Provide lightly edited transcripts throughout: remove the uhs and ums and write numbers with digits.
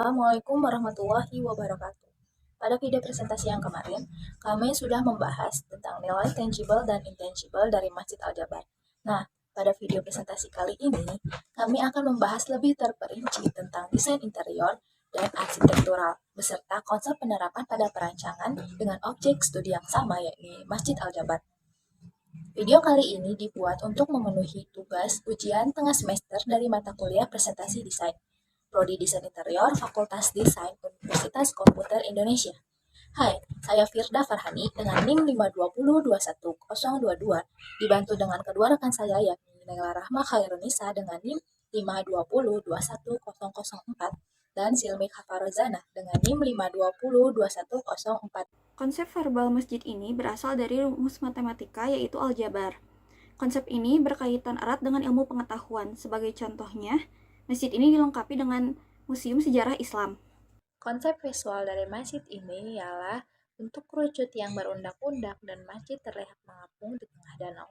Assalamualaikum warahmatullahi wabarakatuh. Pada video presentasi yang kemarin, kami sudah membahas tentang nilai tangible dan intangible dari Masjid Al-Jabar. Nah, pada video presentasi kali ini, kami akan membahas lebih terperinci tentang desain interior dan arsitektural, beserta konsep penerapan pada perancangan dengan objek studi yang sama, yakni Masjid Al-Jabar. Video kali ini dibuat untuk memenuhi tugas ujian tengah semester dari mata kuliah presentasi desain. Prodi Desain Interior, Fakultas Desain Universitas Komputer Indonesia. Hai, saya Firda Farhani dengan NIM 520210022, dibantu dengan kedua rekan saya yakni Naila Rahma Khairunisa dengan NIM 520210004 dan Silmi Hafarozana dengan NIM 5202104. Konsep verbal masjid ini berasal dari rumus matematika yaitu aljabar. Konsep ini berkaitan erat dengan ilmu pengetahuan. Sebagai contohnya, masjid ini dilengkapi dengan Museum Sejarah Islam. Konsep visual dari masjid ini ialah bentuk kerucut yang berundak-undak dan masjid terlihat mengapung di tengah danau.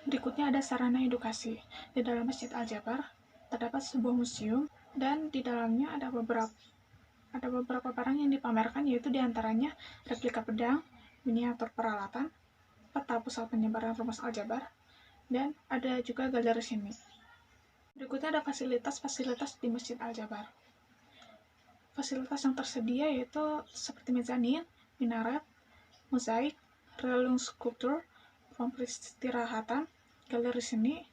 Berikutnya ada sarana edukasi. Di dalam Masjid Al-Jabar terdapat sebuah museum dan di dalamnya ada beberapa barang yang dipamerkan, yaitu diantaranya replika pedang, miniatur peralatan, peta pusat penyebaran rumus Al-Jabar, dan ada juga galeri seni. Berikutnya ada fasilitas-fasilitas di Masjid Al-Jabar. Fasilitas yang tersedia yaitu seperti mezanin, minaret, mozaik, relung skulptur, ruang peristirahatan, galeri seni,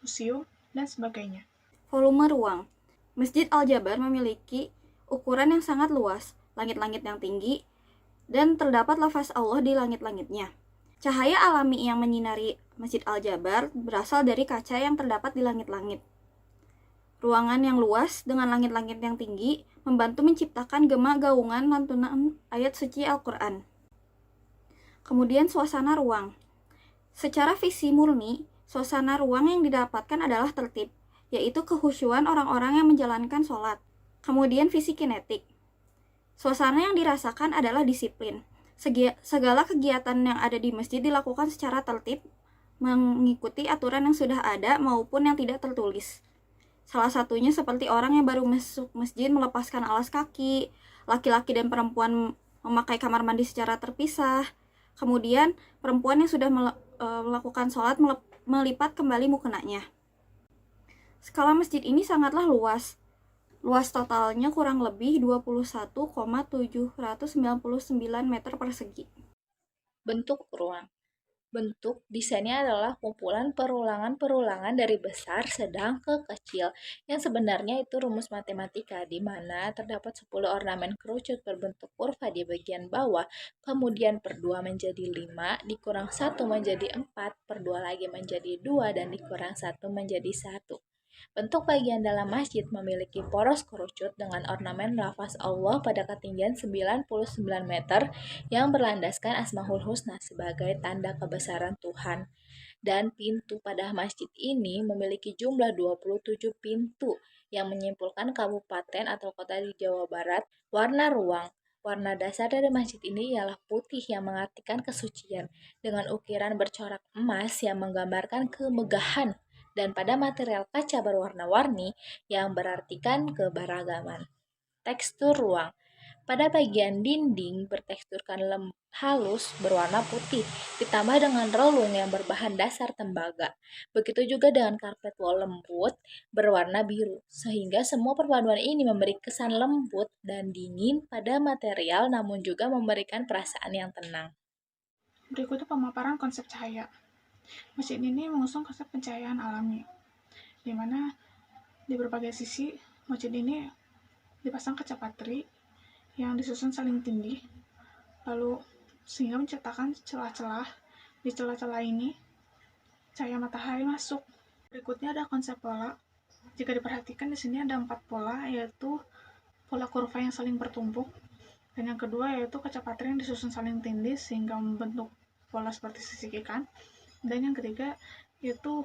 museum, dan sebagainya. Volume ruang. Masjid Al-Jabar memiliki ukuran yang sangat luas, langit-langit yang tinggi, dan terdapat lafaz Allah di langit-langitnya. Cahaya alami yang menyinari Masjid Al-Jabar berasal dari kaca yang terdapat di langit-langit. Ruangan yang luas dengan langit-langit yang tinggi membantu menciptakan gema gaungan lantunan ayat suci Al-Quran. Kemudian suasana ruang. Secara visi murni, suasana ruang yang didapatkan adalah tertib, yaitu kehusyuan orang-orang yang menjalankan sholat. Kemudian visi kinetik. Suasana yang dirasakan adalah disiplin. Segala kegiatan yang ada di masjid dilakukan secara tertib, mengikuti aturan yang sudah ada maupun yang tidak tertulis. Salah satunya seperti orang yang baru masuk masjid melepaskan alas kaki, laki-laki dan perempuan memakai kamar mandi secara terpisah. Kemudian perempuan yang sudah melakukan sholat melipat kembali mukenanya. Skala masjid ini sangatlah luas. Luas totalnya kurang lebih 21,799 meter persegi. Bentuk ruang. Bentuk desainnya adalah kumpulan perulangan-perulangan dari besar, sedang, ke kecil, yang sebenarnya itu rumus matematika, di mana terdapat 10 ornamen kerucut berbentuk kurva di bagian bawah, kemudian per 2 menjadi 5, dikurang 1 menjadi 4, per 2 lagi menjadi 2, dan dikurang 1 menjadi 1. Bentuk bagian dalam masjid memiliki poros kerucut dengan ornamen lafaz Allah pada ketinggian 99 meter yang berlandaskan Asmaul Husna sebagai tanda kebesaran Tuhan. Dan pintu pada masjid ini memiliki jumlah 27 pintu yang menyimpulkan kabupaten atau kota di Jawa Barat. Warna ruang. Warna dasar dari masjid ini ialah putih yang mengartikan kesucian, dengan ukiran bercorak emas yang menggambarkan kemegahan, dan pada material kaca berwarna-warni yang berartikan keberagaman. Tekstur ruang. Pada bagian dinding berteksturkan halus berwarna putih, ditambah dengan relung yang berbahan dasar tembaga. Begitu juga dengan karpet wall lembut berwarna biru, sehingga semua perpaduan ini memberi kesan lembut dan dingin pada material, namun juga memberikan perasaan yang tenang. Berikutnya pemaparan konsep cahaya. Masjid ini mengusung konsep pencahayaan alami, di mana di berbagai sisi masjid ini dipasang kaca patri yang disusun saling tindih, lalu sehingga menciptakan celah-celah. Di celah-celah ini cahaya matahari masuk. Berikutnya ada konsep pola. Jika diperhatikan di sini ada 4 pola, yaitu pola kurva yang saling bertumpuk, dan yang kedua yaitu kaca patri yang disusun saling tindih sehingga membentuk pola seperti sisik ikan, dan yang ketiga yaitu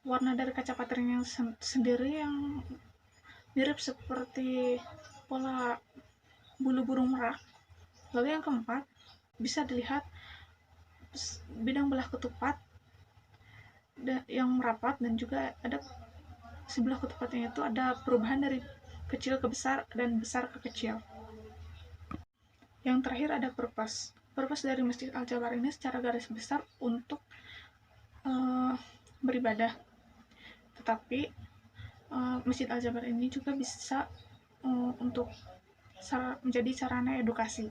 warna dari kaca patri yang sendiri yang mirip seperti pola bulu burung merak. Lalu yang keempat, bisa dilihat bidang belah ketupat yang merapat, dan juga ada sebelah ketupatnya itu ada perubahan dari kecil ke besar, dan besar ke kecil. Yang terakhir ada purpose. Purpose dari Masjid Al-Jabar ini secara garis besar untuk beribadah. Tetapi Masjid Al-Jabar ini juga bisa untuk menjadi sarana edukasi.